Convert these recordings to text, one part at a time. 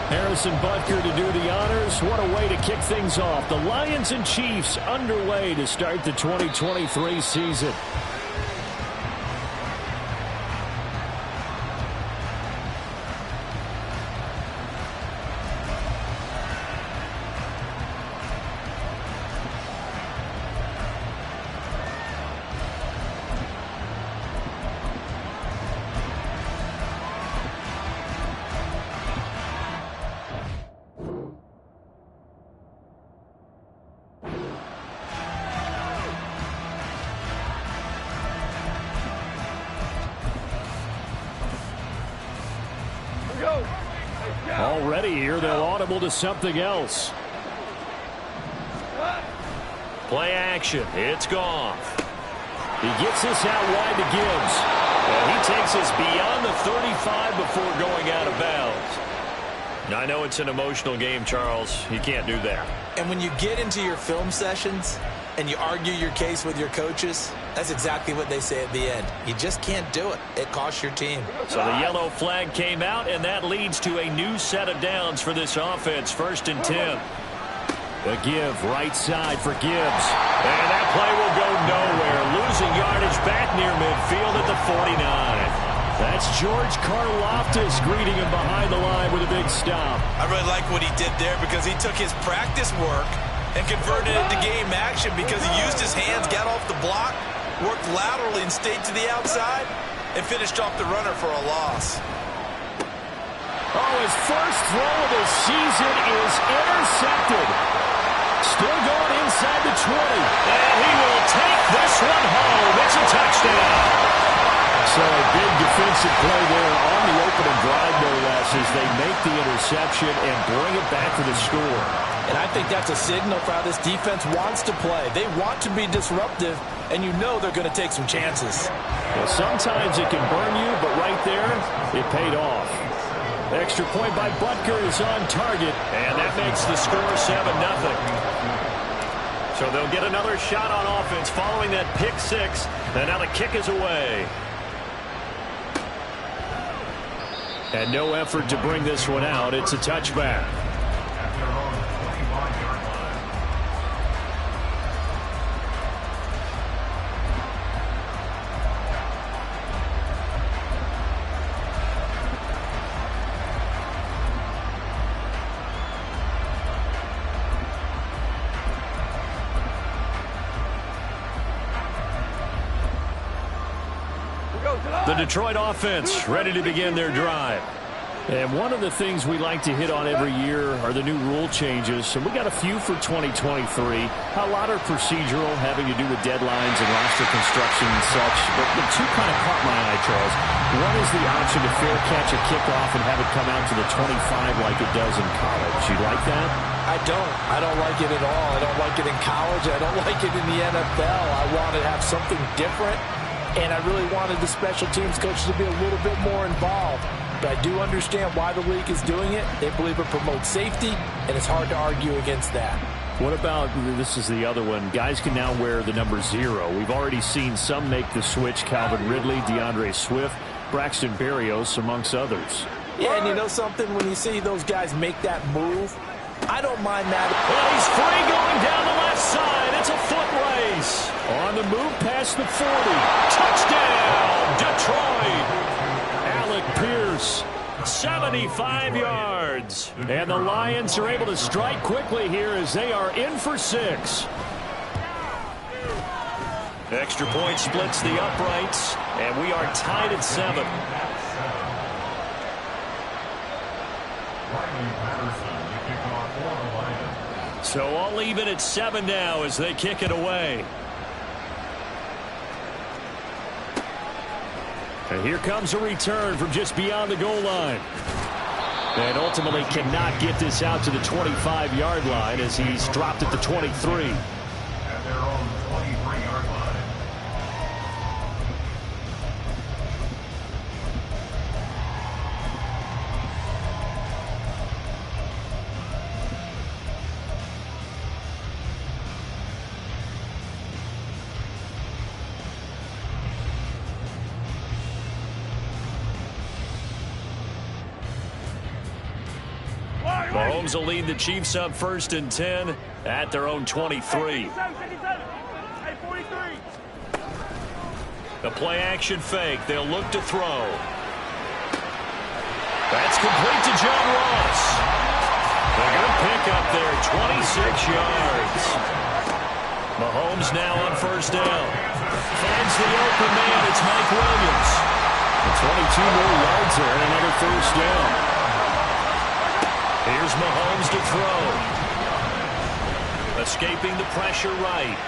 Harrison Butker to do the honors. What a way to kick things off. The Lions and Chiefs underway to start the 2023 season. Already here, they'll audible to something else. Play action. It's Goff. He gets this out wide to Gibbs. And he takes us beyond the 35 before going out of bounds. Now, I know it's an emotional game, Charles. You can't do that. And when you get into your film sessions and you argue your case with your coaches, that's exactly what they say at the end. You just can't do it. It costs your team. So the yellow flag came out, and that leads to a new set of downs for this offense. 1st and 10. The give right side for Gibbs. And that play will go nowhere. Losing yardage back near midfield at the 49. That's George Karlaftis greeting him behind the line with a big stop. I really like what he did there because he took his practice work and converted it to game action because he used his hands, got off the block, worked laterally and stayed to the outside, and finished off the runner for a loss. Oh, his first throw of the season is intercepted. Still going inside the 20. And he will take this one home. It's a touchdown. So a big defensive play there on the opening drive, no less, as they make the interception and bring it back to the score. And I think that's a signal for how this defense wants to play. They want to be disruptive, and you know they're going to take some chances. Well, sometimes it can burn you, but right there, it paid off. Extra point by Butker is on target. And that makes the score 7-0. So they'll get another shot on offense following that pick six. And now the kick is away. And no effort to bring this one out. It's a touchback. The Detroit offense ready to begin their drive. And one of the things we like to hit on every year are the new rule changes. So we got a few for 2023. A lot are procedural, having to do with deadlines and roster construction and such. But the two kind of caught my eye, Charles. One is the option to fair catch a kickoff and have it come out to the 25 like it does in college. You like that? I don't. I don't like it at all. I don't like it in college. I don't like it in the NFL. I want to have something different. And I really wanted the special teams coaches to be a little bit more involved. But I do understand why the league is doing it. They believe it promotes safety, and it's hard to argue against that. What about, this is the other one, guys can now wear the number 0. We've already seen some make the switch, Calvin Ridley, DeAndre Swift, Braxton Berrios, amongst others. Yeah, and you know something? When you see those guys make that move, I don't mind that. Well, he's free going down the left side. It's a foot race. On the move past the 40. Touchdown, Detroit. Alec Pierce. 75 yards. And the Lions are able to strike quickly here as they are in for 6. Extra point splits the uprights, and we are tied at 7. So all even at 7 now as they kick it away. And here comes a return from just beyond the goal line. And ultimately cannot get this out to the 25-yard line as he's dropped at the 23. Mahomes will lead the Chiefs up 1st and 10 at their own 23. The play-action fake. They'll look to throw. That's complete to John Ross. A good pick up there, 26 yards. Mahomes now on 1st down. Finds the open man. It's Mike Williams. 22 more yards there and another 1st down. Here's Mahomes to throw. Escaping the pressure right.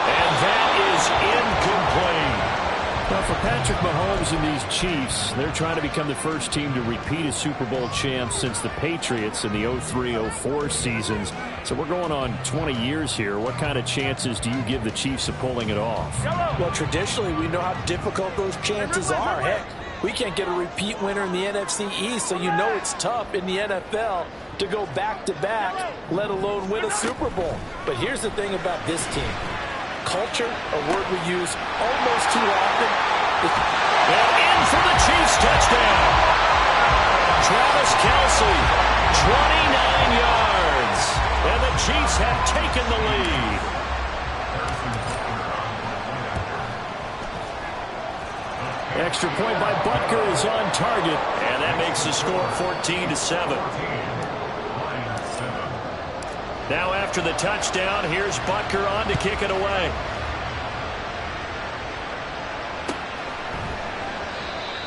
And that is incomplete. Well, for Patrick Mahomes and these Chiefs, they're trying to become the first team to repeat as Super Bowl champs since the Patriots in the 03-04 seasons. So we're going on 20 years here. What kind of chances do you give the Chiefs of pulling it off? Well, traditionally, we know how difficult those chances are. Heck, we can't get a repeat winner in the NFC East, so you know it's tough in the NFL to go back-to-back, let alone win a Super Bowl. But here's the thing about this team. Culture, a word we use almost too often. And in for the Chiefs touchdown. Travis Kelce, 29 yards. And the Chiefs have taken the lead. Extra point by Butker is on target. And that makes the score 14-7. Now after the touchdown, here's Butker on to kick it away.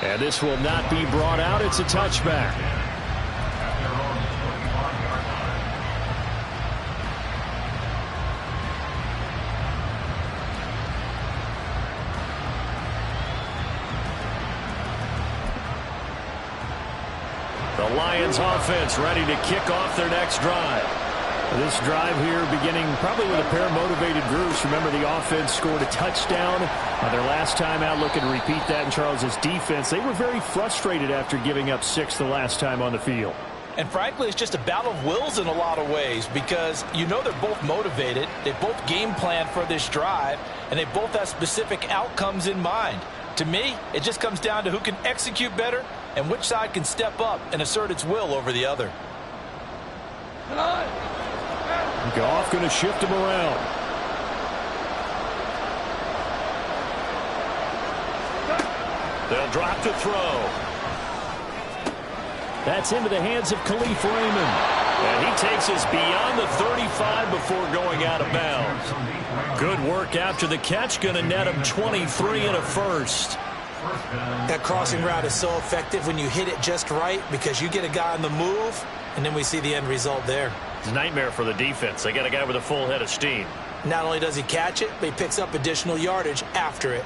And this will not be brought out. It's a touchback. The Lions offense ready to kick off their next drive. This drive here beginning probably with a pair of motivated groups. Remember, the offense scored a touchdown their last time out, looking to repeat that in Charles's defense. They were very frustrated after giving up 6 the last time on the field. And frankly, it's just a battle of wills in a lot of ways because you know they're both motivated. They both game plan for this drive, and they both have specific outcomes in mind. To me, it just comes down to who can execute better and which side can step up and assert its will over the other. Goff going to shift him around. They'll drop to throw. That's into the hands of Khalif Raymond. And he takes us beyond the 35 before going out of bounds. Good work after the catch. Going to net him 23 and a first. That crossing route is so effective when you hit it just right because you get a guy on the move, and then we see the end result there. It's a nightmare for the defense. They got a guy with a full head of steam. Not only does he catch it, but he picks up additional yardage after it.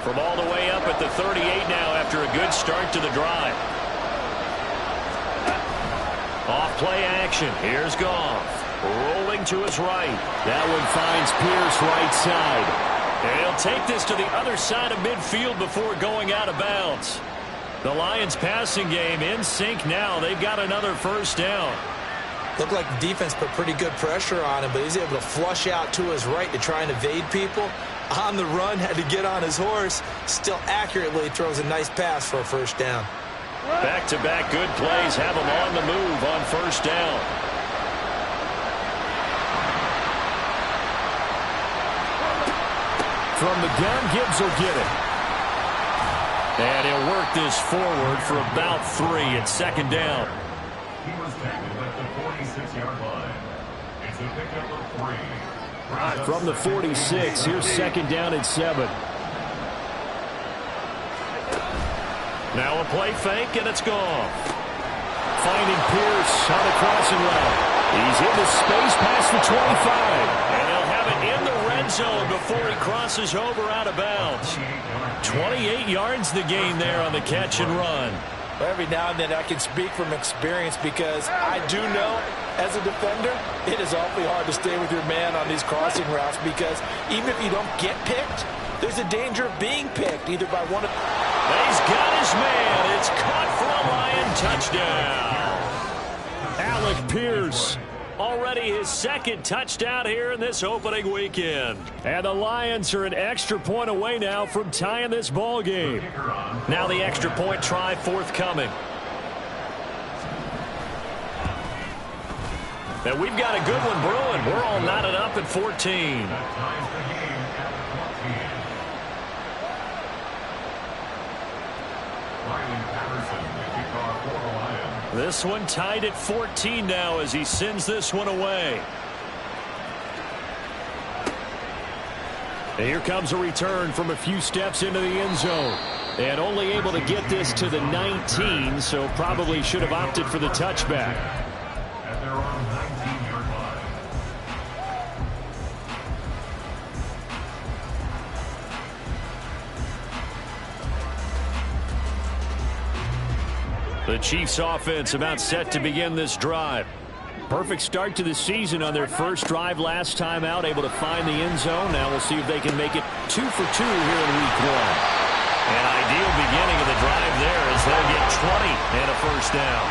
From all the way up at the 38 now after a good start to the drive. Off play action. Here's Goff. Rolling to his right. That one finds Pierce right side. And he'll take this to the other side of midfield before going out of bounds. The Lions passing game in sync now. They've got another 1st down. Looked like the defense put pretty good pressure on him, but he's able to flush out to his right to try and evade people. On the run, had to get on his horse. Still accurately throws a nice pass for a 1st down. Back-to-back good plays have him on the move on 1st down. From the gun, Gibbs will get it. And he'll work this forward for about 3 at 2nd down. He was tackled at the 46-yard line. It's a pickup of 3. From the 46, here's 2nd down and 7. Now a play fake, and it's gone. Finding Pierce on the crossing route. He's into space past the 25. And he'll have it in the red zone before he crosses over out of bounds. 28 yards the gain there on the catch and run. Every now and then I can speak from experience because I do know as a defender it is awfully hard to stay with your man on these crossing routes because even if you don't get picked, there's a danger of being picked either by one of... He's got his man. It's caught for a Lion touchdown. Alec Pierce Already his second touchdown here in this opening weekend. And the Lions are an extra point away now from tying this ball game. Now the extra point try forthcoming. And we've got a good one brewing. We're all knotted up at 14. This one tied at 14 now as he sends this one away. And here comes a return from a few steps into the end zone. And only able to get this to the 19, so probably should have opted for the touchback. At their own 19-yard line. The Chiefs offense about set to begin this drive. Perfect start to the season on their first drive last time out, able to find the end zone. Now we'll see if they can make it 2 for 2 here in week 1. An ideal beginning of the drive there as they'll get 20 and a first down.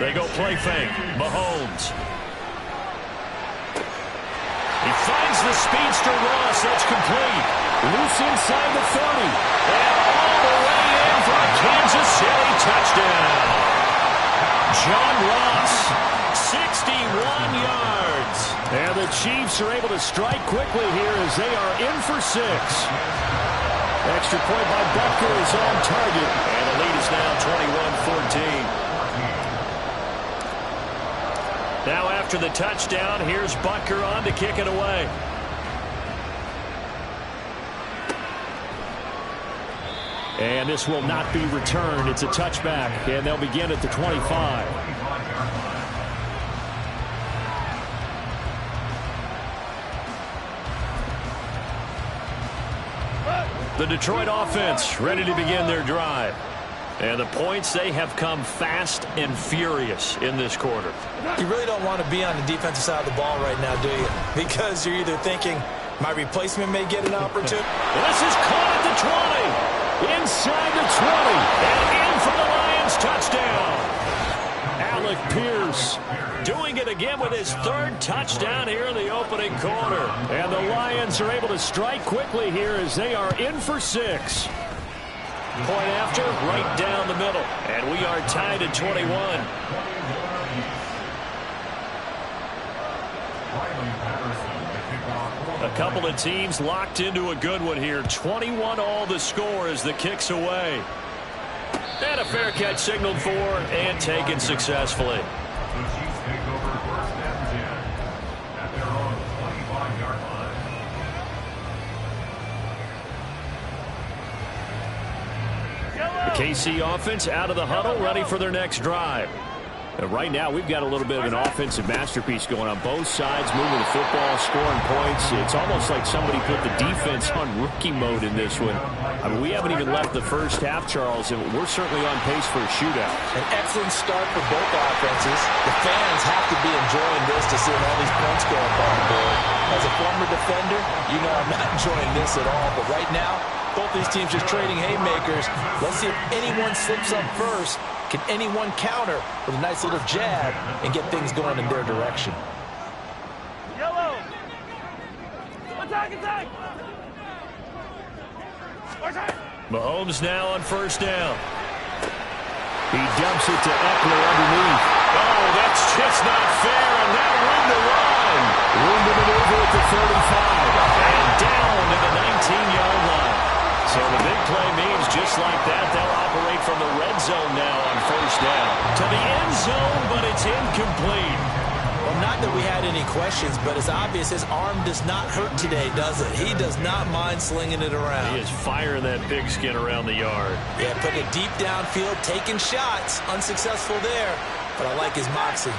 They go play fake. Mahomes. He finds the speedster Ross. That's complete. Loose inside the 30. And all the way in for a Kansas City touchdown. John Ross, 61 yards. And the Chiefs are able to strike quickly here as they are in for 6. Extra point by Butker is on target. And the lead is now 21-14. Now after the touchdown, here's Butker on to kick it away. And this will not be returned. It's a touchback, and they'll begin at the 25. The Detroit offense ready to begin their drive. And the points, they have come fast and furious in this quarter. You really don't want to be on the defensive side of the ball right now, do you? Because you're either thinking, my replacement may get an opportunity. This is caught at the 20. Inside the 20. And in for the Lions touchdown. Alec Pierce doing it again with his third touchdown here in the opening quarter. And the Lions are able to strike quickly here as they are in for 6. Point after, right down the middle. And we are tied at 21. A couple of teams locked into a good one here. 21 all the score as the kick's away. And a fair catch signaled for and taken successfully. The Chiefs take over first and 10 at their own 25-yard line. The KC offense out of the huddle, ready for their next drive. And right now, we've got a little bit of an offensive masterpiece going on both sides, moving the football, scoring points. It's almost like somebody put the defense on rookie mode in this one. I mean, we haven't even left the first half, Charles, and we're certainly on pace for a shootout. An excellent start for both offenses. The fans have to be enjoying this to see all these points go up on the board. As a former defender, you know I'm not enjoying this at all. But right now, both these teams just trading haymakers. Let's see if anyone slips up first. Can anyone counter with a nice little jab and get things going in their direction? Yellow. Attack, attack. Mahomes now on first down. He dumps it to Eckler underneath. Oh, that's just not fair, and now room to run. Room to maneuver at the 35. And down to the 19-yard line. So the big play means just like that, they'll operate from the red zone now on first down. To the end zone, but it's incomplete. Well, not that we had any questions, but it's obvious his arm does not hurt today, does it? He does not mind slinging it around. He is firing that pigskin around the yard. Yeah, putting it deep downfield, taking shots. Unsuccessful there, but I like his moxie.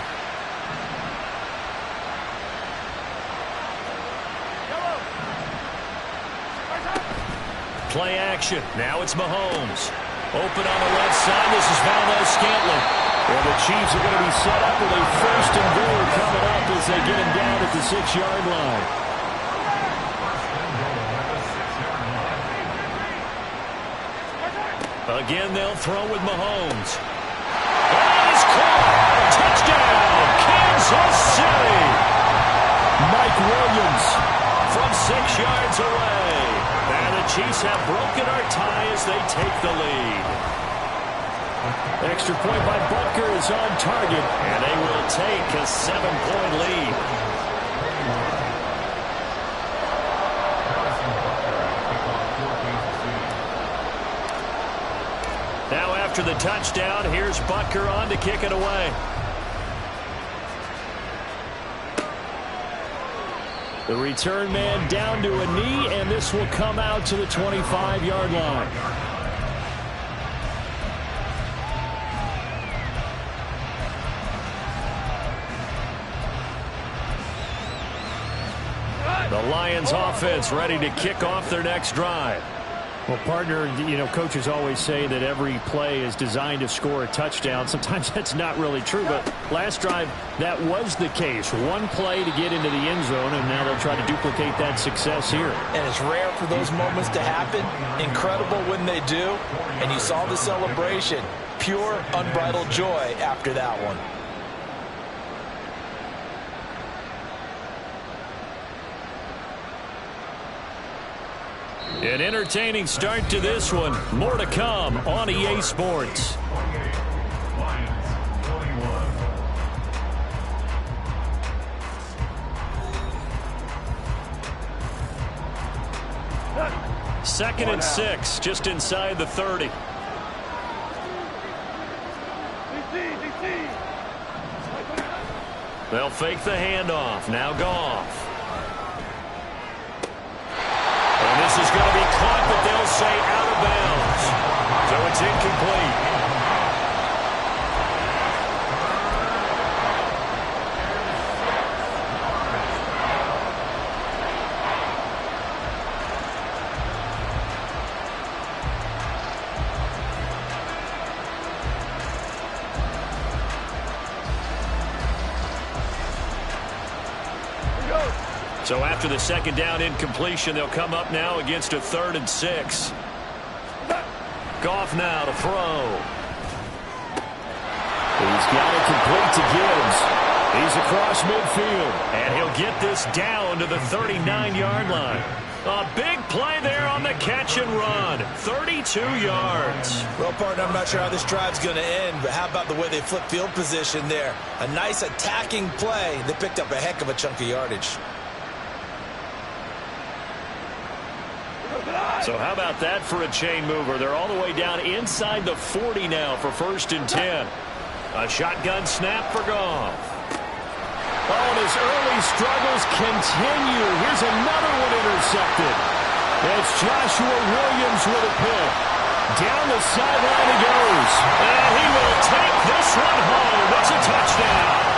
Play action. Now it's Mahomes. Open on the left side. This is Valdes-Scantling. Well, the Chiefs are going to be set up with a first and goal coming up as they get him down at the 6-yard line. Again, they'll throw with Mahomes. caught. Touchdown, Kansas City. Mike Williams From 6 yards away. And the Chiefs have broken our tie as they take the lead. Extra point by Butker is on target. And they will take a 7-point lead. Now after the touchdown, here's Butker on to kick it away. The return man down to a knee, and this will come out to the 25-yard line. The Lions offense ready to kick off their next drive. Well, partner, you know, coaches always say that every play is designed to score a touchdown. Sometimes that's not really true, but last drive, that was the case. One play to get into the end zone, and now they'll try to duplicate that success here. And it's rare for those moments to happen. Incredible when they do. And you saw the celebration. Pure, unbridled joy after that one. An entertaining start to this one. More to come on EA Sports. Lions 21. 2nd and 6, just inside the 30. They'll fake the handoff. Now Goff. And this is going to be caught, but they'll say out of bounds. So it's incomplete. So after the 2nd down incompletion, they'll come up now against a 3rd and 6. Goff now to throw. He's got it complete to Gibbs. He's across midfield. And he'll get this down to the 39-yard line. A big play there on the catch and run. 32 yards. Well, partner, I'm not sure how this drive's going to end, but how about the way they flip field position there? A nice attacking play. They picked up a heck of a chunk of yardage. So how about that for a chain mover? They're all the way down inside the 40 now for 1st and 10. A shotgun snap for Goff. Oh, and his early struggles continue. Here's another one intercepted. It's Joshua Williams with a pick. Down the sideline he goes. And he will take this one home. It's a touchdown.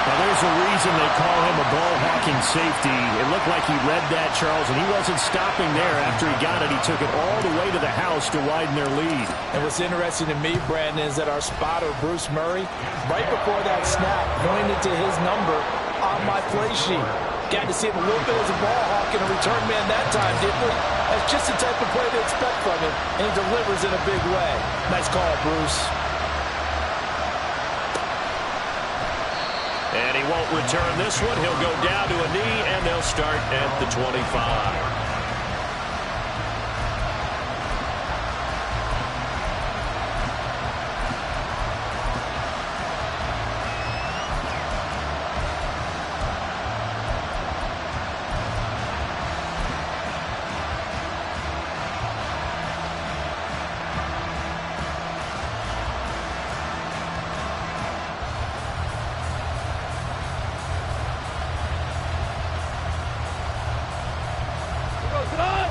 Now, there's a reason they call him a ball-hawking safety. It looked like he read that, Charles, and he wasn't stopping there. After he got it, he took it all the way to the house to widen their lead. And what's interesting to me, Brandon, is that our spotter, Bruce Murray, right before that snap, pointed to his number on my play sheet. Got to see him a little bit as a ball hawk and a return man that time, didn't we? That's just the type of play they expect from him, and he delivers in a big way. Nice call, Bruce. And he won't return this one. He'll go down to a knee, and they'll start at the 25.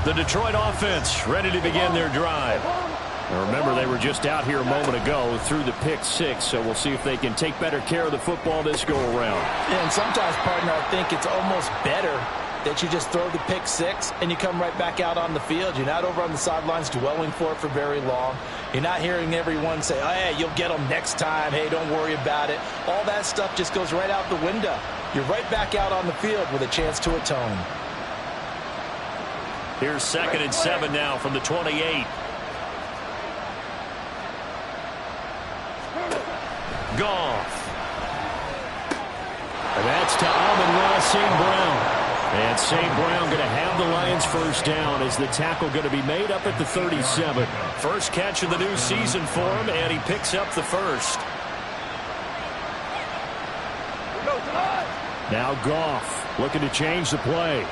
The Detroit offense ready to begin their drive. Now remember, they were just out here a moment ago through the pick six, so we'll see if they can take better care of the football this go-around. And sometimes, partner, I think it's almost better that you just throw the pick six and you come right back out on the field. You're not over on the sidelines dwelling for it for very long. You're not hearing everyone say, oh, hey, you'll get them next time. Hey, don't worry about it. All that stuff just goes right out the window. You're right back out on the field with a chance to atone. Here's 2nd and 7 now from the 28. Goff. And that's to Amon-Ra St. Brown. And St. Brown going to have the Lions first down as the tackle going to be made up at the 37. First catch of the new season for him, and he picks up the first. Now Goff looking to change the play.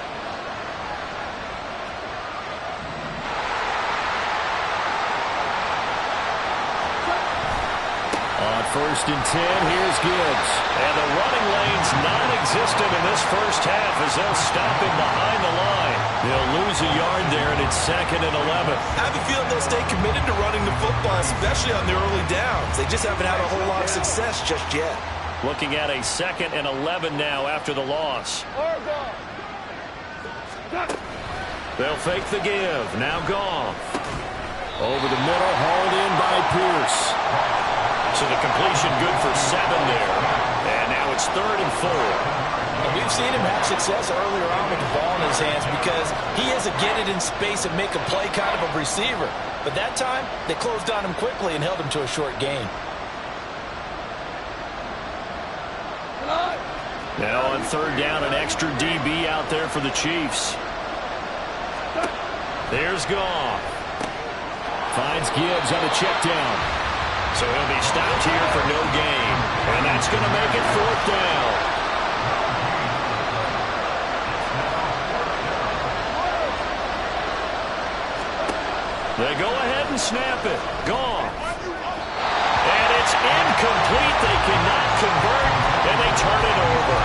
On 1st and 10, here's Gibbs. And the running lane's non-existent in this first half as they'll stop him behind the line. They'll lose a yard there, and it's 2nd and 11. I have a feeling they'll stay committed to running the football, especially on their early downs. They just haven't had a whole lot of success just yet. Looking at a 2nd and 11 now after the loss. They'll fake the give. Now Goff. Over the middle, hauled in by Pierce. So the completion good for 7 there. And now it's 3rd and 4. And we've seen him have success earlier on with the ball in his hands because he is a get it in space and make a play kind of a receiver. But that time, they closed on him quickly and held him to a short gain. Now on 3rd down, an extra DB out there for the Chiefs. There's Goff. Finds Gibbs on a check down. So he'll be stopped here for no gain. And that's going to make it 4th down. They go ahead and snap it. Goff. And it's incomplete. They cannot convert, and they turn it over.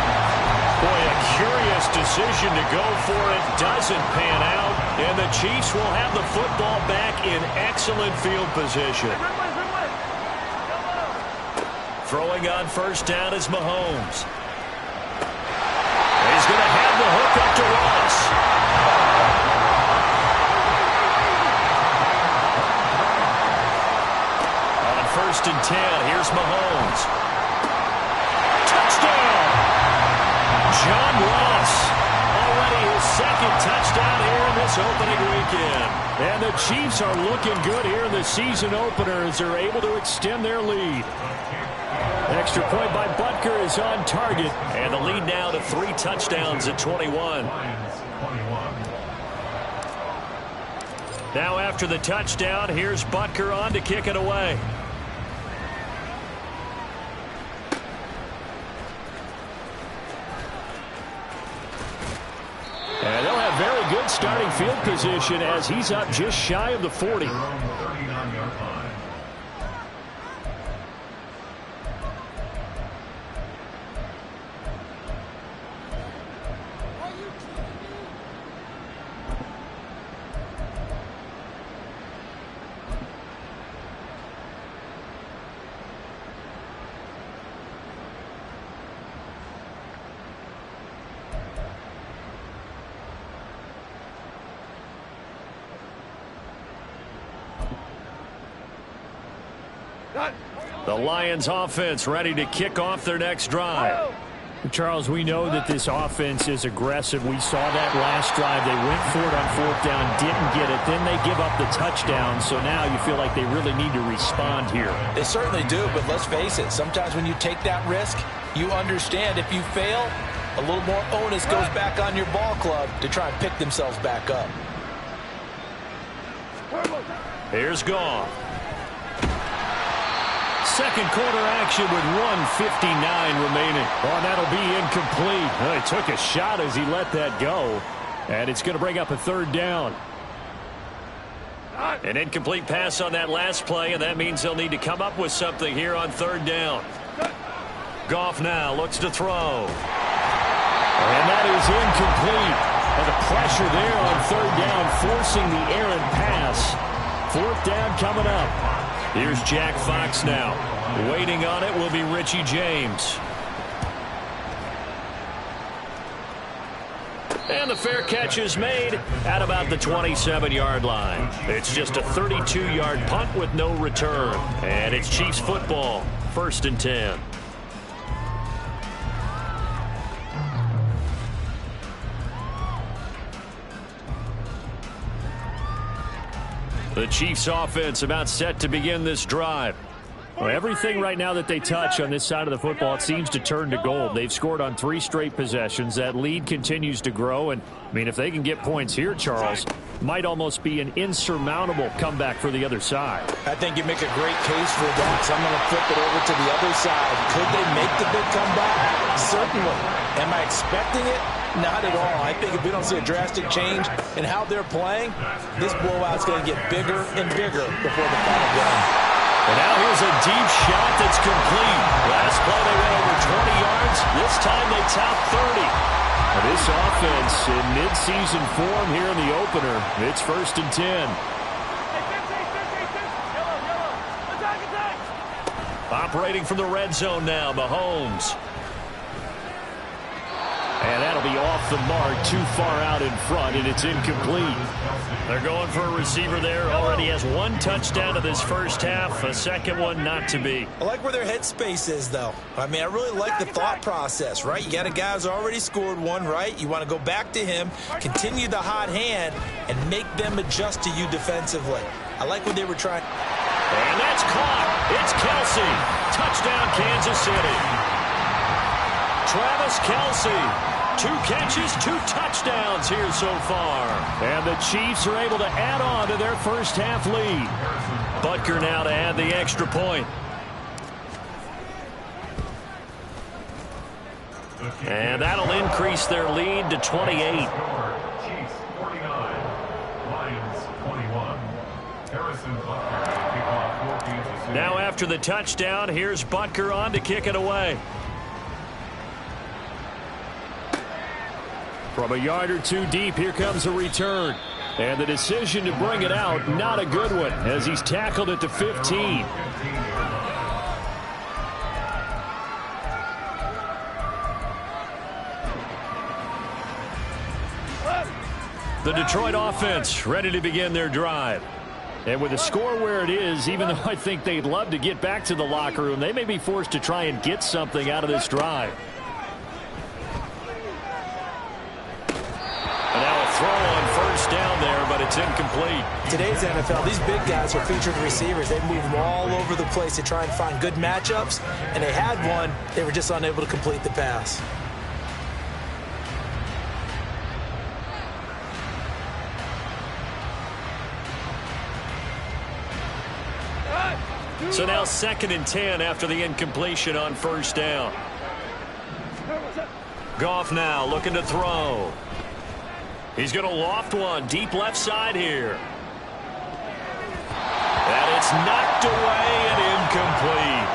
Boy, a curious decision to go for it. Doesn't pan out, and the Chiefs will have the football back in excellent field position. Throwing on 1st down is Mahomes. He's going to have the hook up to Ross. On 1st and 10, here's Mahomes. Touchdown! John Ross. Already his 2nd touchdown here in this opening weekend. And the Chiefs are looking good here in the season opener as they're able to extend their lead. Extra point by Butker is on target. And the lead now to 3 touchdowns at 21. Now after the touchdown, here's Butker on to kick it away. And they'll have very good starting field position as he's up just shy of the 40. The Lions offense ready to kick off their next drive. Charles, we know that this offense is aggressive. We saw that last drive. They went for it on 4th down, didn't get it. Then they give up the touchdown. So now you feel like they really need to respond here. They certainly do, but let's face it. Sometimes when you take that risk, you understand if you fail, a little more onus goes back on your ball club to try and pick themselves back up. Here's Goff. 2nd quarter action with 1:59 remaining. Oh, that'll be incomplete. Well, he took a shot as he let that go. And it's going to bring up a 3rd down. An incomplete pass on that last play, and that means they'll need to come up with something here on 3rd down. Goff now looks to throw. And that is incomplete. And the pressure there on 3rd down, forcing the errant pass. 4th down coming up. Here's Jack Fox now. Waiting on it will be Richie James. And the fair catch is made at about the 27-yard line. It's just a 32-yard punt with no return. And it's Chiefs football, 1st and 10. The Chiefs offense about set to begin this drive. Well, everything right now that they touch on this side of the football, it seems to turn to gold. They've scored on 3 straight possessions. That lead continues to grow. And, I mean, if they can get points here, Charles, might almost be an insurmountable comeback for the other side. I think you make a great case for that. So I'm going to flip it over to the other side. Could they make the big comeback? Certainly. Am I expecting it? Not at all. I think if we don't see a drastic change in how they're playing, this blowout's going to get bigger and bigger before the final game. And now here's a deep shot that's complete. Last play they went over 20 yards. This time they top 30. Now this offense in midseason form here in the opener. It's 1st and 10. Operating from the red zone now, Mahomes. And that'll be off the mark, too far out in front, and it's incomplete. They're going for a receiver there. Already has 1 touchdown to this first half. A second one not to be. I like where their headspace is, though. I mean, I really like the thought process, right? You got a guy who's already scored 1, right? You want to go back to him, continue the hot hand, and make them adjust to you defensively. I like what they were trying. And that's caught. It's Kelce. Touchdown, Kansas City. Travis Kelce. 2 catches, 2 touchdowns here so far. And the Chiefs are able to add on to their first half lead. Butker now to add the extra point. And that'll increase their lead to 28. Chiefs 49, Lions 21. Harrison Butker to kick off for Kansas City. Now after the touchdown, here's Butker on to kick it away. From a yard or 2 deep, here comes a return. And the decision to bring it out, not a good one, as he's tackled at the 15. The Detroit offense ready to begin their drive. And with the score where it is, even though I think they'd love to get back to the locker room, they may be forced to try and get something out of this drive. Throw on first down there, but it's incomplete. Today's NFL, these big guys are featured receivers. They move them all over the place to try and find good matchups, and they had one. They were just unable to complete the pass. So now 2nd and 10 after the incompletion on first down. Goff now looking to throw. He's going to loft one deep left side here. And it's knocked away and incomplete.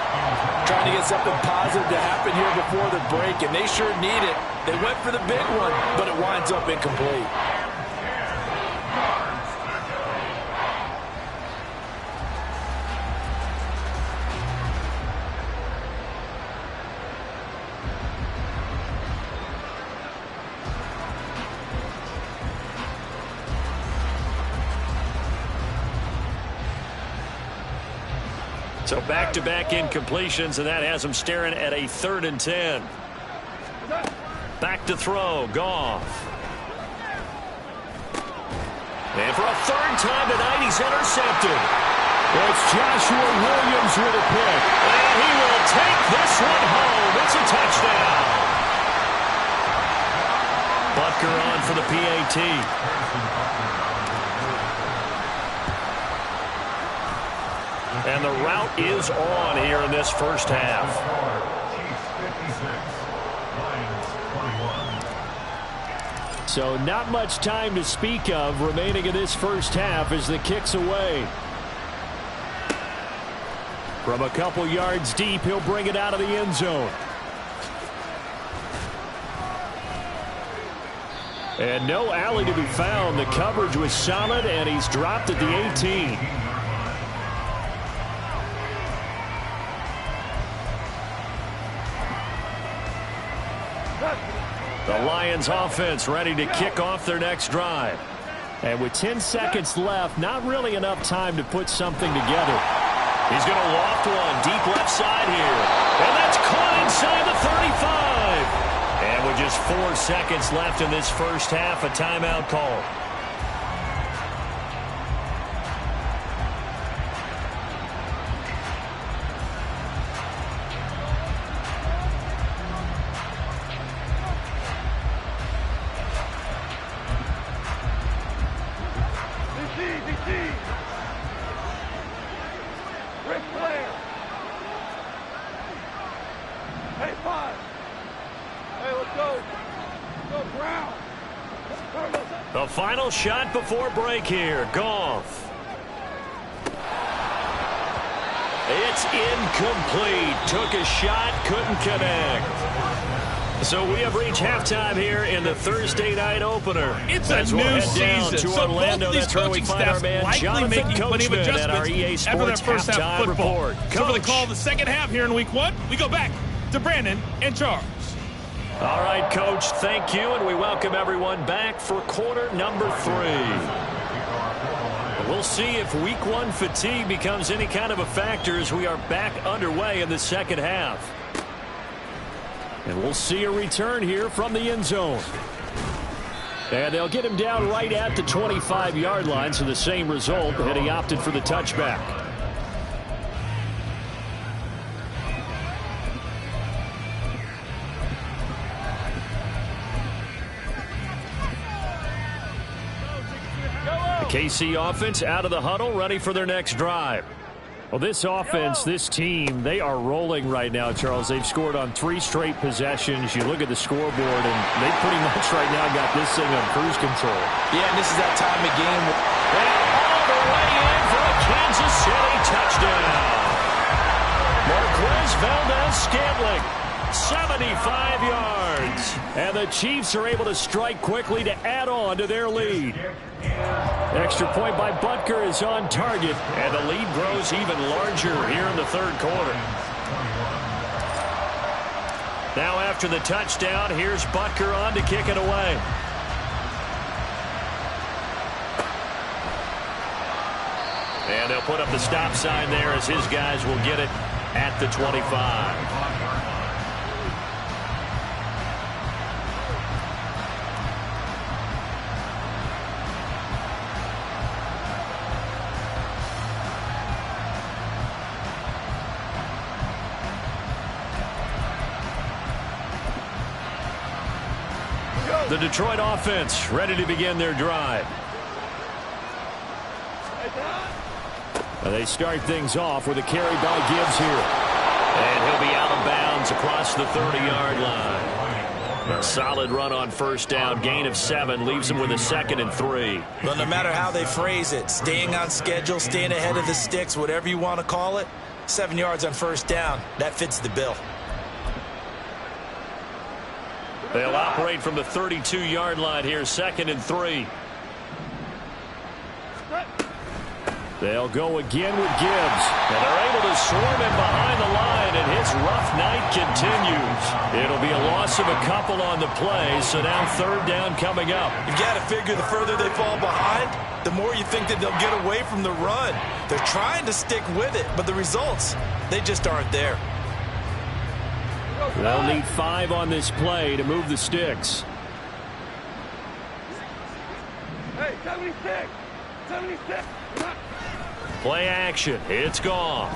Trying to get something positive to happen here before the break, and they sure need it. They went for the big one, but it winds up incomplete. So back-to-back incompletions, and that has them staring at a 3rd and 10. Back to throw, Goff. And for a 3rd time tonight, he's intercepted. It's Joshua Williams with a pick. And he will take this one home. It's a touchdown. Butker on for the PAT. And the route is on here in this first half. So not much time to speak of remaining in this first half as the kick's away. From a couple yards deep, he'll bring it out of the end zone. And no alley to be found. The coverage was solid, and he's dropped at the 18. The Lions offense ready to kick off their next drive. And with 10 seconds left, not really enough time to put something together. He's going to loft one deep left side here. And that's caught inside the 35. And with just 4 seconds left in this first half, a timeout call. The final shot before break here. Goff. It's incomplete. Took a shot, couldn't connect. So we have reached halftime here in the Thursday night opener. It's As a we'll new head down season, to so Orlando. both of these That's where we coaching find our staffs man likely Jonathan making plenty of Coachman at our adjustments EA after their Sports first half halftime football. report. So for the Coach. call of the second half here in week 1, we go back to Brandon and Charles. All right, Coach, thank you, and we welcome everyone back for quarter number 3. We'll see if week 1 fatigue becomes any kind of a factor as we are back underway in the second half. And we'll see a return here from the end zone. And they'll get him down right at the 25-yard line, so the same result, and he opted for the touchback. The KC offense out of the huddle, ready for their next drive. Well, this offense, this team, they are rolling right now, Charles. They've scored on 3 straight possessions. You look at the scoreboard, and they pretty much right now got this thing on cruise control. Yeah, and this is that time of game. And all the way in for a Kansas City touchdown. Marquez Valdes-Scantling, 75 yards. And the Chiefs are able to strike quickly to add on to their lead. Extra point by Butker is on target, and the lead grows even larger here in the third quarter. Now after the touchdown, here's Butker on to kick it away. And they'll put up the stop sign there as his guys will get it at the 25. The Detroit offense ready to begin their drive. And they start things off with a carry by Gibbs here. And he'll be out of bounds across the 30-yard line. A solid run on first down. Gain of 7 leaves him with a 2nd and 3. Well, no matter how they phrase it, staying on schedule, staying ahead of the sticks, whatever you want to call it, 7 yards on first down, that fits the bill. They'll operate from the 32-yard line here, 2nd and 3. They'll go again with Gibbs. And they're able to swarm him behind the line, and his rough night continues. It'll be a loss of a couple on the play, so now 3rd down coming up. You've got to figure the further they fall behind, the more you think that they'll get away from the run. They're trying to stick with it, but the results, they just aren't there. They'll need 5 on this play to move the sticks. Hey, 76! 76! Play action. It's gone.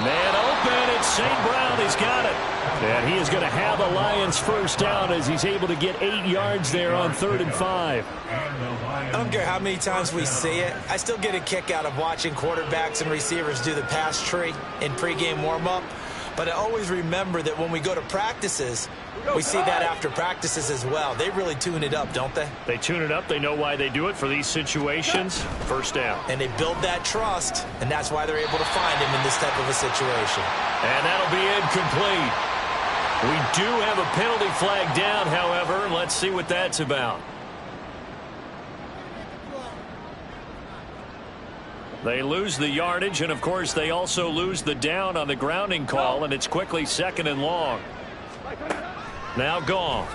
Man open. It's St. Brown. He's got it. And he is going to have a Lions first down as he's able to get 8 yards there on 3rd and 5. I don't care how many times we see it. I still get a kick out of watching quarterbacks and receivers do the pass tree in pregame warm-up. But I always remember that when we go to practices, we see that after practices as well. They really tune it up, don't they? They tune it up. They know why they do it for these situations. First down. And they build that trust, and that's why they're able to find him in this type of a situation. And that'll be incomplete. We do have a penalty flag down, however. Let's see what that's about. They lose the yardage, and, of course, they also lose the down on the grounding call, and it's quickly 2nd and long. Now Goff.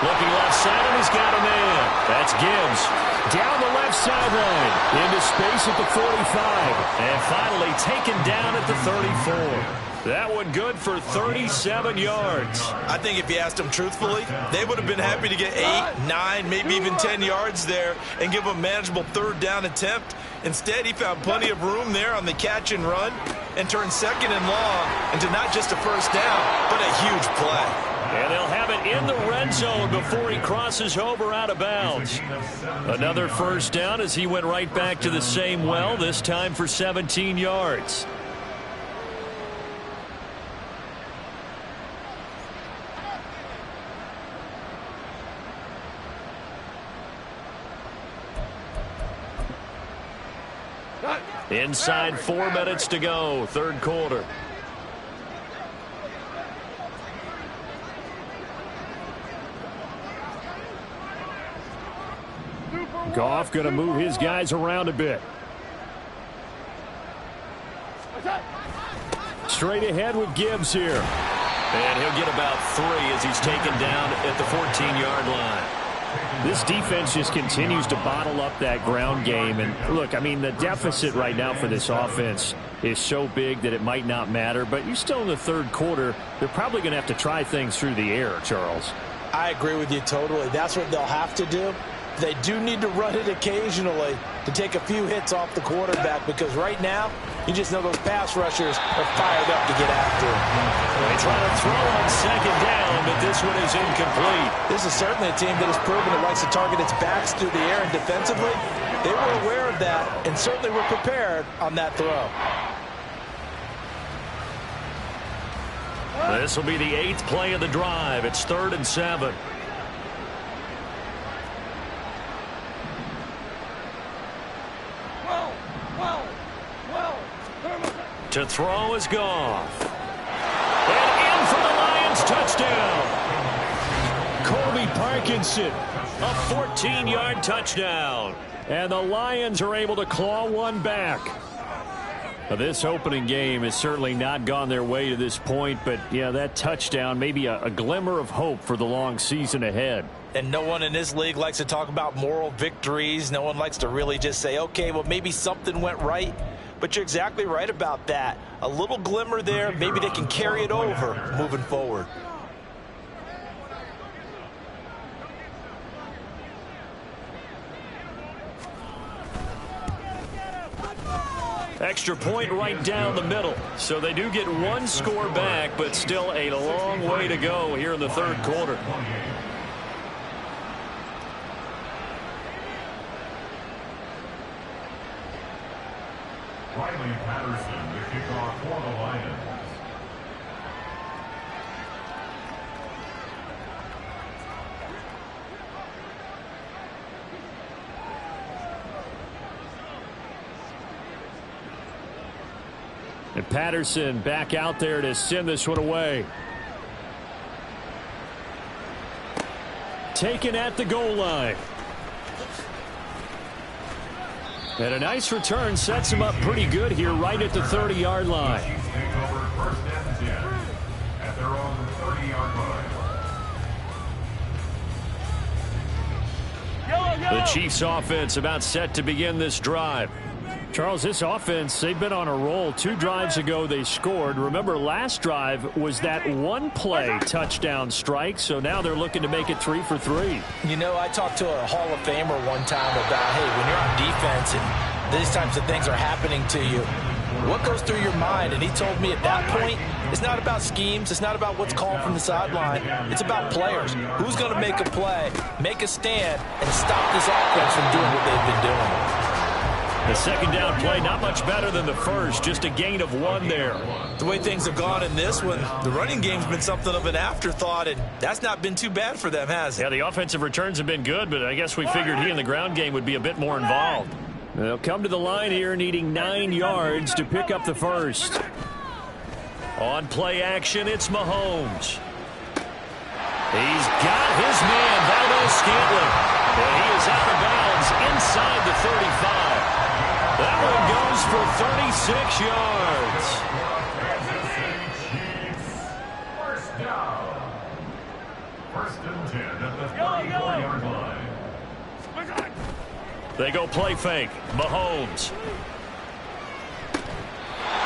Looking left side, and he's got a man. That's Gibbs. Down the left sideline. Into space at the 45. And finally taken down at the 34. That one good for 37 yards. I think if you asked them truthfully, they would have been happy to get 8, 9, maybe even 10 yards there and give them a manageable 3rd down attempt. Instead, he found plenty of room there on the catch and run and turned 2nd and long into not just a first down, but a huge play. And they'll have it in the red zone before he crosses over out of bounds. Another first down as he went right back to the same well, this time for 17 yards. Inside 4 minutes to go, third quarter. Goff going to move his guys around a bit. Straight ahead with Gibbs here. And he'll get about 3 as he's taken down at the 14-yard line. This defense just continues to bottle up that ground game. And look, I mean, the deficit right now for this offense is so big that it might not matter. But you're still in the third quarter. They're probably going to have to try things through the air, Charles. I agree with you totally. That's what they'll have to do. They do need to run it occasionally to take a few hits off the quarterback, because right now, you just know those pass rushers are fired up to get after him. They try to throw on second down, but this one is incomplete. This is certainly a team that has proven it likes to target its backs through the air, and defensively, they were aware of that and certainly were prepared on that throw. This will be the 8th play of the drive. It's 3rd and 7. To throw is Goff. And in for the Lions, touchdown. Colby Parkinson, a 14-yard touchdown. And the Lions are able to claw one back. Now, this opening game has certainly not gone their way to this point, but yeah, that touchdown, maybe a glimmer of hope for the long season ahead. And no one in this league likes to talk about moral victories. No one likes to really just say, okay, well, maybe something went right. But you're exactly right about that. A little glimmer there. Maybe they can carry it over moving forward. Extra point right down the middle. So they do get one score back, but still a long way to go here in the third quarter. Riley Patterson, the kickoff for the Lions. And Patterson back out there to send this one away. Taken at the goal line. And a nice return sets him up pretty good here right at the 30-yard line. Chiefs take over 1st and 10 at their own 30-yard line. The Chiefs offense about set to begin this drive. Charles, this offense, they've been on a roll. 2 drives ago, they scored. Remember, last drive was that one-play touchdown strike, so now they're looking to make it 3 for 3. You know, I talked to a Hall of Famer one time about, hey, when you're on defense and these types of things are happening to you, what goes through your mind? And he told me at that point, it's not about schemes. It's not about what's called from the sideline. It's about players. Who's going to make a play, make a stand, and stop this offense from doing what they've been doing? The second down play, not much better than the first. Just a gain of 1 there. The way things have gone in this one, the running game's been something of an afterthought, and that's not been too bad for them, has it? Yeah, the offensive returns have been good, but I guess we figured he in the ground game would be a bit more involved. They'll come to the line here needing 9 yards to pick up the first. On play action, it's Mahomes. He's got his man, Valdes-Scantling. And he is out of bounds inside the 35. That one goes for 36 yards. First down. 1st and 10 at the 34-yard line. They go play fake. Mahomes.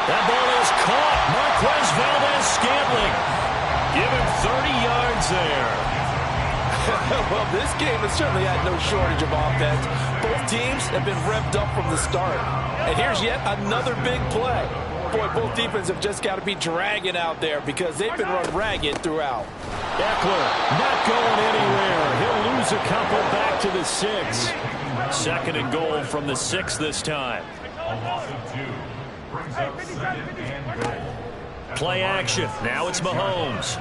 That ball is caught. Marquez Valdes-Scantling. Give him 30 yards there. Well, this game has certainly had no shortage of offense. Both teams have been revved up from the start. And here's yet another big play. Boy, both defenses have just got to be dragging out there because they've been run ragged throughout. Eckler not going anywhere. He'll lose a couple back to the 6. 2nd and goal from the 6 this time. A loss of 2 brings up 2nd and goal. Play action. Now it's Mahomes.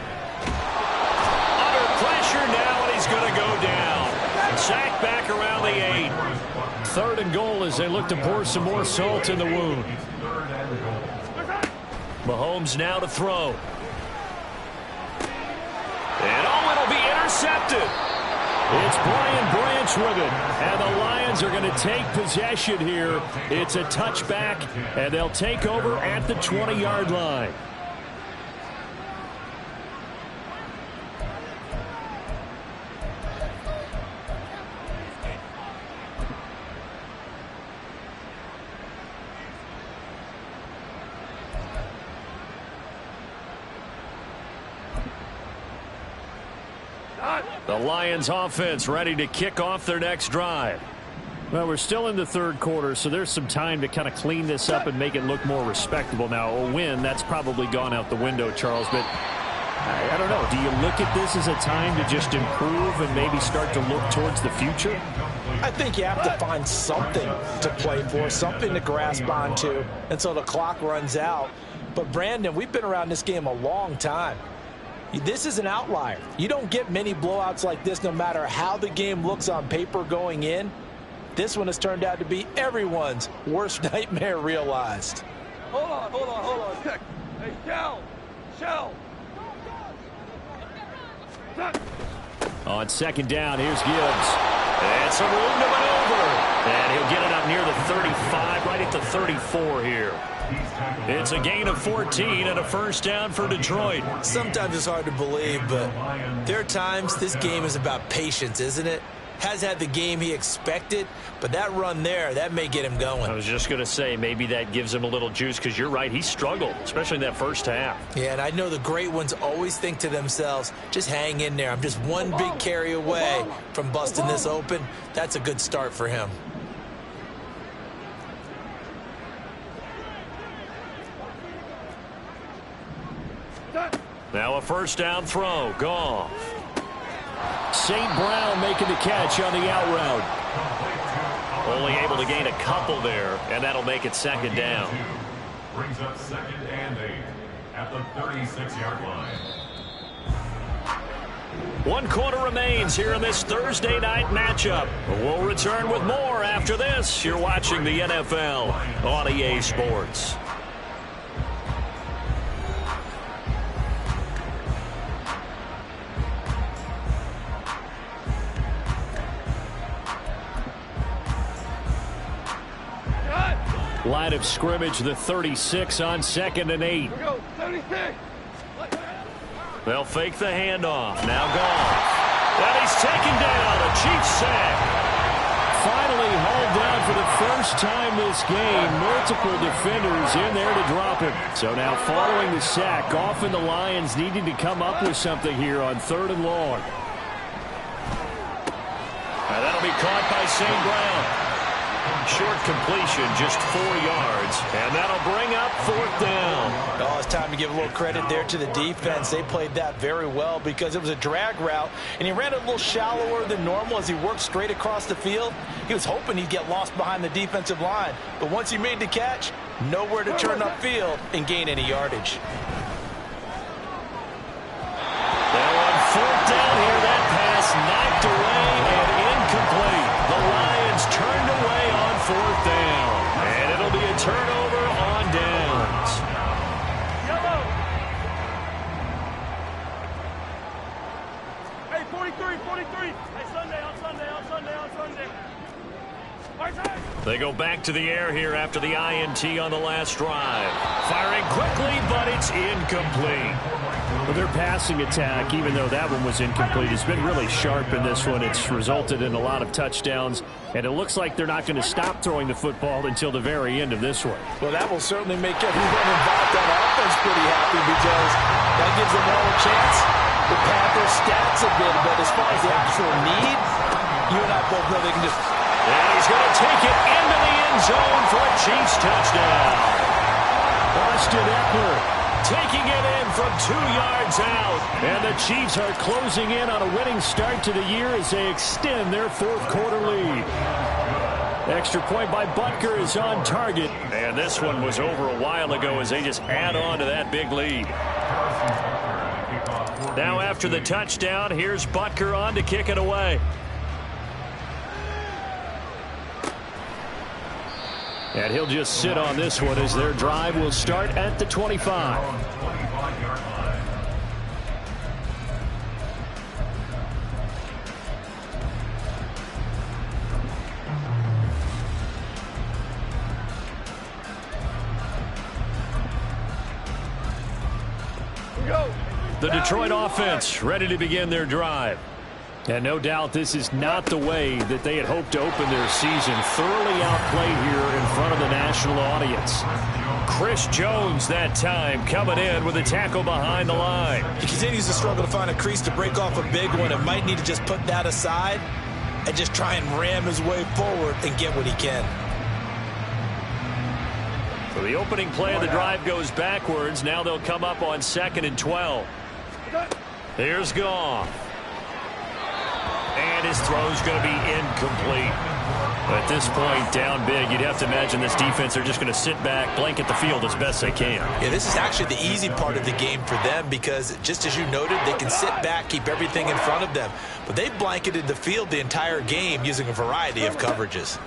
Under pressure now, and he's going to go down. Sack back around the 8. 3rd and goal as they look to pour some more salt in the wound. Mahomes now to throw. And it'll be intercepted. It's Brian Branch with it. And the Lions are going to take possession here. It's a touchback, and they'll take over at the 20-yard line. The Lions offense ready to kick off their next drive. Well, we're still in the 3rd quarter, so there's some time to kind of clean this up and make it look more respectable. Now, a win, that's probably gone out the window, Charles, but I don't know. Do you look at this as a time to just improve and maybe start to look towards the future? I think you have to find something to play for, something to grasp onto until the clock runs out. But, Brandon, we've been around this game a long time. This is an outlier. You don't get many blowouts like this no matter how the game looks on paper going in. This one has turned out to be everyone's worst nightmare realized. Hold on. Check. Hey, Shell. On 2nd down, here's Gibbs. And some room to maneuver. And he'll get it up near the 35, right at the 34 here. It's a gain of 14 and a 1st down for Detroit. Sometimes it's hard to believe, but there are times this game is about patience, isn't it? Has had the game he expected, but that run there, that may get him going. I was just going to say, maybe that gives him a little juice, because you're right, he struggled, especially in that 1st half. Yeah, and I know the great ones always think to themselves, just hang in there. I'm just one big carry away from busting this open. That's a good start for him. Now a 1st down throw. Goff. St. Brown making the catch on the out route. Only able to gain a couple there, and that'll make it 2nd down. Brings up 2nd and 8 at the 36-yard line. 1 quarter remains here in this Thursday night matchup. We'll return with more after this. You're watching the NFL on EA Sports. Line of scrimmage, the 36 on 2nd and 8. Here we go, 76. They'll fake the handoff. Now Goff. And he's taken down. A Chiefs sack. Finally hauled down for the 1st time this game. Multiple defenders in there to drop him. So now following the sack, Goff and the Lions needing to come up with something here on 3rd and long. And that'll be caught by St. Brown. Short completion, just 4 yards, and that'll bring up 4th down. Oh, it's time to give a little credit there to the defense. They played that very well because it was a drag route, and he ran it a little shallower than normal as he worked straight across the field. He was hoping he'd get lost behind the defensive line, but once he made the catch, nowhere to turn upfield and gain any yardage. Now on 4th down here, that pass knocked away and incomplete. The Lions turned away on 4th down, and it'll be a turnover on downs. Yellow. Hey, 43. Hey, Sunday. They go back to the air here after the INT on the last drive. Firing quickly, but it's incomplete. Well, their passing attack, even though that one was incomplete, has been really sharp in this one. It's resulted in a lot of touchdowns, and it looks like they're not going to stop throwing the football until the very end of this one. Well, that will certainly make everyone involved on offense pretty happy because that gives them all a chance to pad their stats a bit. But as far as the actual need, you and I both know they can just... And he's going to take it into the end zone for a Chiefs touchdown. Austin Eckler taking it in from 2 yards out. And the Chiefs are closing in on a winning start to the year as they extend their 4th quarter lead. Extra point by Butker is on target. And this one was over a while ago as they just add on to that big lead. Now after the touchdown, here's Butker on to kick it away. And he'll just sit on this one as their drive will start at the 25. The Detroit offense ready to begin their drive. And no doubt this is not the way that they had hoped to open their season. Thoroughly outplayed here in front of the national audience. Chris Jones that time coming in with a tackle behind the line. He continues to struggle to find a crease to break off a big one and might need to just put that aside and just try and ram his way forward and get what he can. So the opening play of the drive goes backwards. Now they'll come up on 2nd and 12. Here's Goff. And his throw's going to be incomplete. At this point, down big, you'd have to imagine this defense are just going to sit back, blanket the field as best they can. Yeah, this is actually the easy part of the game for them because, just as you noted, they can sit back, keep everything in front of them. But they blanketed the field the entire game using a variety of coverages.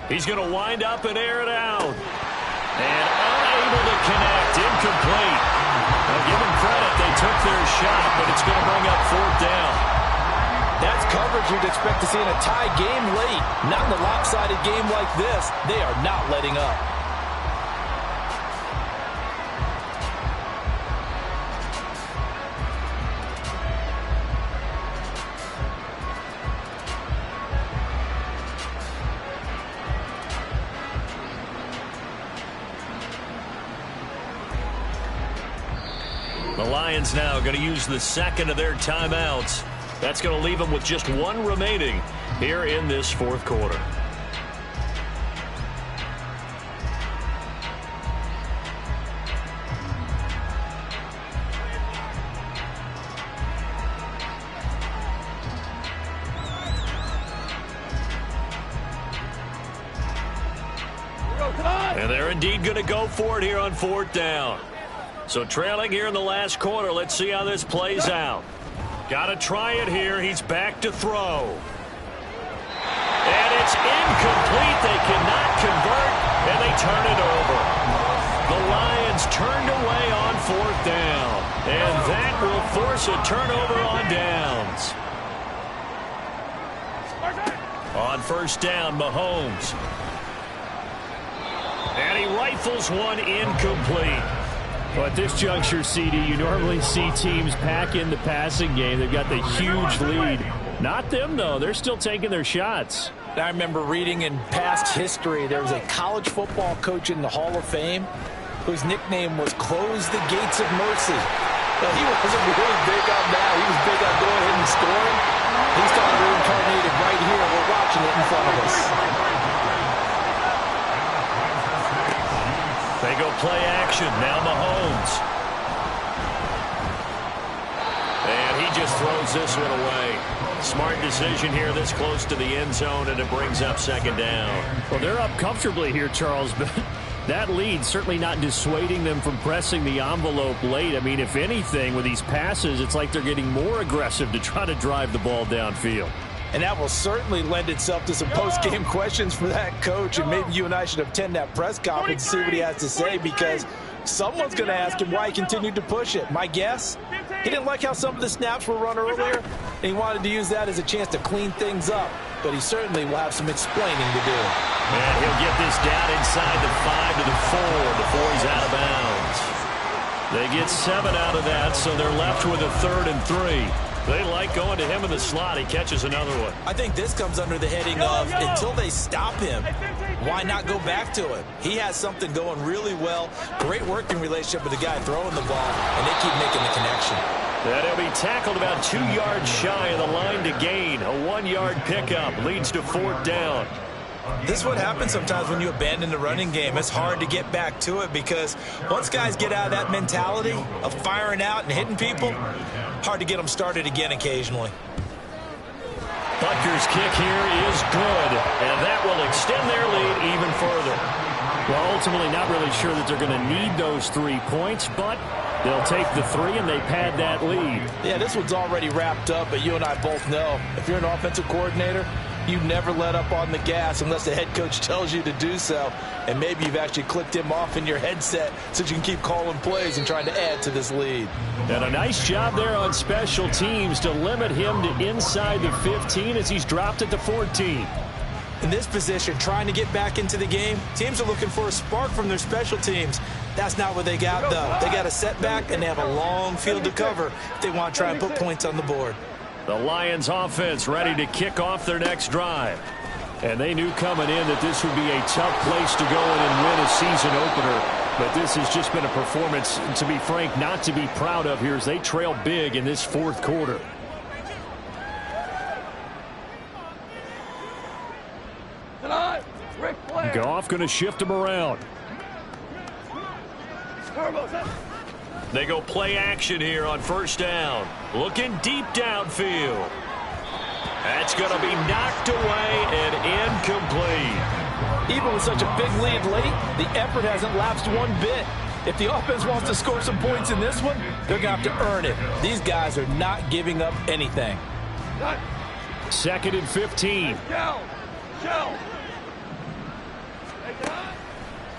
He's going to wind up and air it out. And unable to connect, incomplete. Now, give them credit, they took their shot, but it's going to bring up 4th down. That's coverage you'd expect to see in a tie game late. Not in a lopsided game like this. They are not letting up. The Lions now going to use the second of their timeouts. That's going to leave them with just one remaining here in this 4th quarter. And they're indeed going to go for it here on 4th down. So trailing here in the last quarter. Let's see how this plays out. Got to try it here. He's back to throw. And it's incomplete. They cannot convert, and they turn it over. The Lions turned away on 4th down, and that will force a turnover on downs. On 1st down, Mahomes. And he rifles one incomplete. Well, at this juncture, CD, you normally see teams pack in the passing game. They've got the huge lead. Not them, though. They're still taking their shots. I remember reading in past history there was a college football coach in the Hall of Fame whose nickname was Close the Gates of Mercy. But he wasn't really big on that. He was big on going ahead and scoring. He's got it reincarnated right here. We're watching it in front of us. They go play action. Now Mahomes. And he just throws this one away. Smart decision here this close to the end zone, and it brings up 2nd down. Well, they're up comfortably here, Charles, but that lead certainly not dissuading them from pressing the envelope late. I mean, if anything, with these passes, it's like they're getting more aggressive to try to drive the ball downfield. And that will certainly lend itself to some post-game questions for that coach. And maybe you and I should attend that press conference and see what he has to say, because someone's going to ask him why he continued to push it. My guess, he didn't like how some of the snaps were run earlier, and he wanted to use that as a chance to clean things up. But he certainly will have some explaining to do. And he'll get this down inside the 5 to the 4 before he's out of bounds. They get 7 out of that, so they're left with a 3rd and 3. They like going to him in the slot. He catches another one. I think this comes under the heading of until they stop him, why not go back to him? He has something going really well. Great working relationship with the guy throwing the ball, and they keep making the connection. And he'll be tackled about 2 yards shy of the line to gain. A 1-yard pickup leads to 4th down. This is what happens sometimes when you abandon the running game. It's hard to get back to it because once guys get out of that mentality of firing out and hitting people, hard to get them started again occasionally. Butker's kick here is good, and that will extend their lead even further. Well, ultimately not really sure that they're going to need those 3 points, but they'll take the 3 and they pad that lead. Yeah, this one's already wrapped up, but you and I both know if you're an offensive coordinator, You never let up on the gas unless the head coach tells you to do so. And maybe you've actually clicked him off in your headset so you can keep calling plays and trying to add to this lead. And a nice job there on special teams to limit him to inside the 15 as he's dropped at the 14. In this position, trying to get back into the game, teams are looking for a spark from their special teams. That's not what they got, though. They got a setback, and they have a long field to cover if they want to try and put points on the board. The Lions offense ready to kick off their next drive. And they knew coming in that this would be a tough place to go in and win a season opener. But this has just been a performance, to be frank, not to be proud of here as they trail big in this fourth quarter. Goff going to shift him around. They go play action here on first down. Looking deep downfield. That's going to be knocked away and incomplete. Even with such a big lead late, the effort hasn't lapsed one bit. If the offense wants to score some points in this one, they're going to have to earn it. These guys are not giving up anything. 2nd and 15.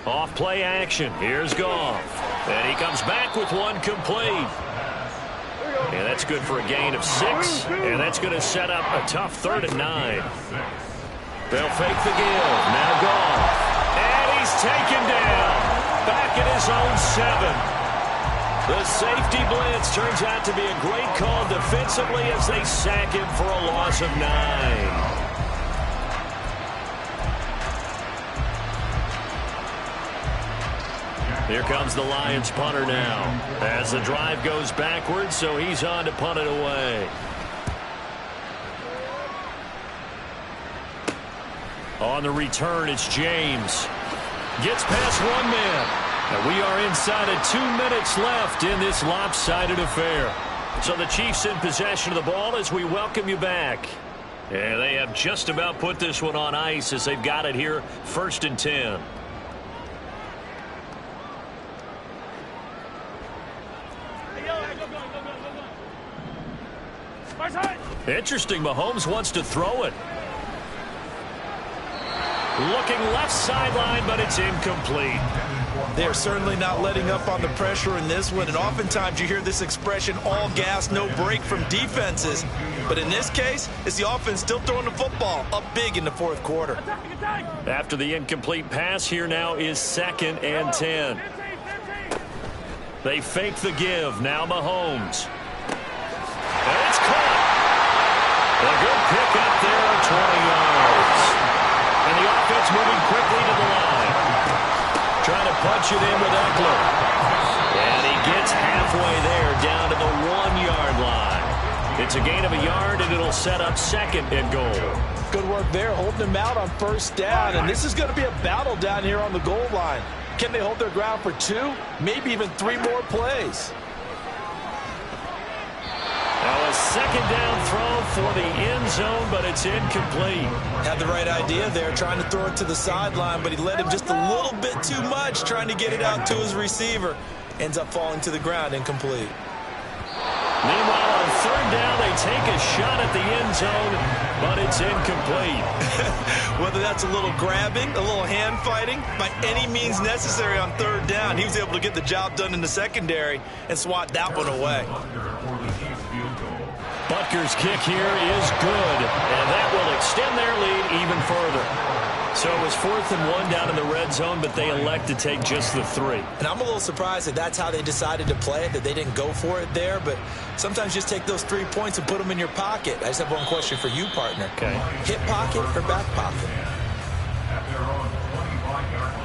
Off play action. Here's Goff. And he comes back with one complete. And that's good for a gain of 6. And that's going to set up a tough 3rd and 9. They'll fake the give. Now Goff. And he's taken down. Back at his own 7. The safety blitz turns out to be a great call defensively as they sack him for a loss of 9. Here comes the Lions punter now as the drive goes backwards, so he's on to punt it away. On the return, it's James. Gets past one man. And we are inside of 2 minutes left in this lopsided affair. So the Chiefs in possession of the ball as we welcome you back. And they have just about put this one on ice as they've got it here, 1st and 10. Interesting, Mahomes wants to throw it. Looking left sideline, but it's incomplete. They're certainly not letting up on the pressure in this one, and oftentimes you hear this expression, all gas, no break from defenses. But in this case, it's the offense still throwing the football up big in the 4th quarter. After the incomplete pass, here now is 2nd and 10. They fake the give. Now Mahomes. And it's caught. A good pick up there at 20 yards. And the offense moving quickly to the line. Trying to punch it in with Eckler. And he gets halfway there down to the 1-yard line. It's a gain of a yard, and it'll set up 2nd and goal. Good work there, holding them out on 1st down. And this is going to be a battle down here on the goal line. Can they hold their ground for 2, maybe even 3 more plays? Now a 2nd down throw for the end zone, but it's incomplete. Had the right idea there, trying to throw it to the sideline, but he led him just a little bit too much, trying to get it out to his receiver. Ends up falling to the ground, incomplete. Meanwhile, on 3rd down, they take a shot at the end zone, but it's incomplete. Whether that's a little grabbing, a little hand fighting, by any means necessary on 3rd down, he was able to get the job done in the secondary and swat that one away. Butker's kick here is good, and that will extend their lead even further. So it was 4th and 1 down in the red zone, but they elect to take just the 3. And I'm a little surprised that that's how they decided to play it, that they didn't go for it there. But sometimes just take those 3 points and put them in your pocket. I just have one question for you, partner. Okay. Hip pocket or back pocket? At their own 25-yard line.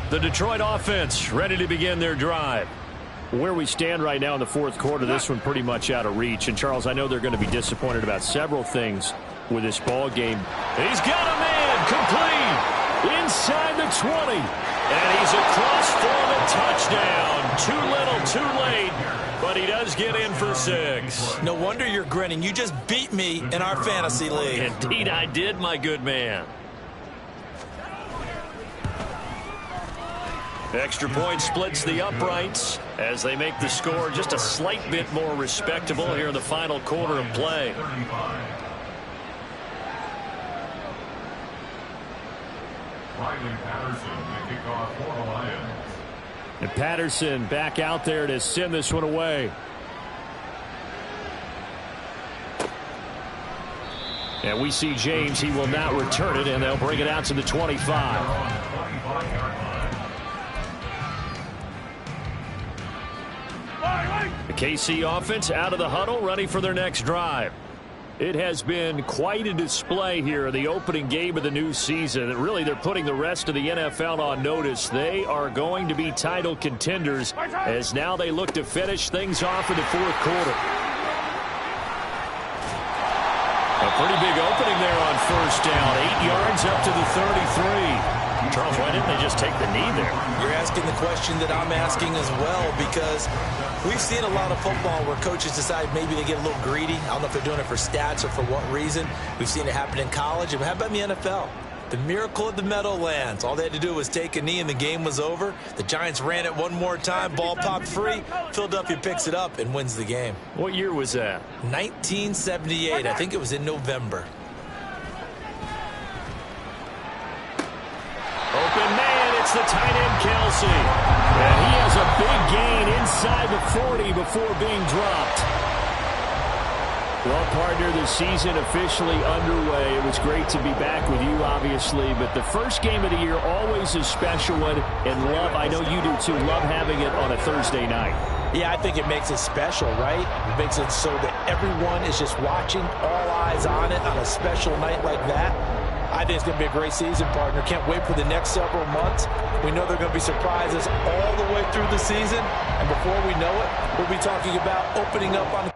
The Detroit offense ready to begin their drive. Where we stand right now in the 4th quarter, this one pretty much out of reach. And, Charles, I know they're going to be disappointed about several things with this ball game. He's got a man complete inside the 20. And he's across for the touchdown. Too little, too late. But he does get in for 6. No wonder you're grinning. You just beat me in our fantasy league. Indeed I did, my good man. Extra point splits the uprights as they make the score just a slight bit more respectable here in the final quarter of play. Riley Patterson, the kickoff for the Lions. And Patterson back out there to send this one away. And we see James. He will not return it, and they'll bring it out to the 25. The KC offense out of the huddle, ready for their next drive. It has been quite a display here in the opening game of the new season. And really, they're putting the rest of the NFL on notice. They are going to be title contenders as now they look to finish things off in the fourth quarter. A pretty big opening there on first down. 8 yards up to the 33. Charles, why didn't they just take the knee there? You're asking the question that I'm asking as well, because we've seen a lot of football where coaches decide maybe they get a little greedy. I don't know if they're doing it for stats or for what reason. We've seen it happen in college. And how about in the NFL? The miracle of the Meadowlands. All they had to do was take a knee and the game was over. The Giants ran it one more time. Ball popped free. Philadelphia picks it up and wins the game. What year was that? 1978. I think it was in November. Open man, it's the tight end, Kelsey. And he has a big gain inside the 40 before being dropped. Well, partner, the season officially underway. It was great to be back with you, obviously, but the first game of the year always a special one. And love, I know you do too, love having it on a Thursday night. Yeah, I think it makes it special, right? It makes it so that everyone is just watching, all eyes on it on a special night like that. I think it's going to be a great season, partner. Can't wait for the next several months. We know there are going to be surprises all the way through the season. And before we know it, we'll be talking about opening up on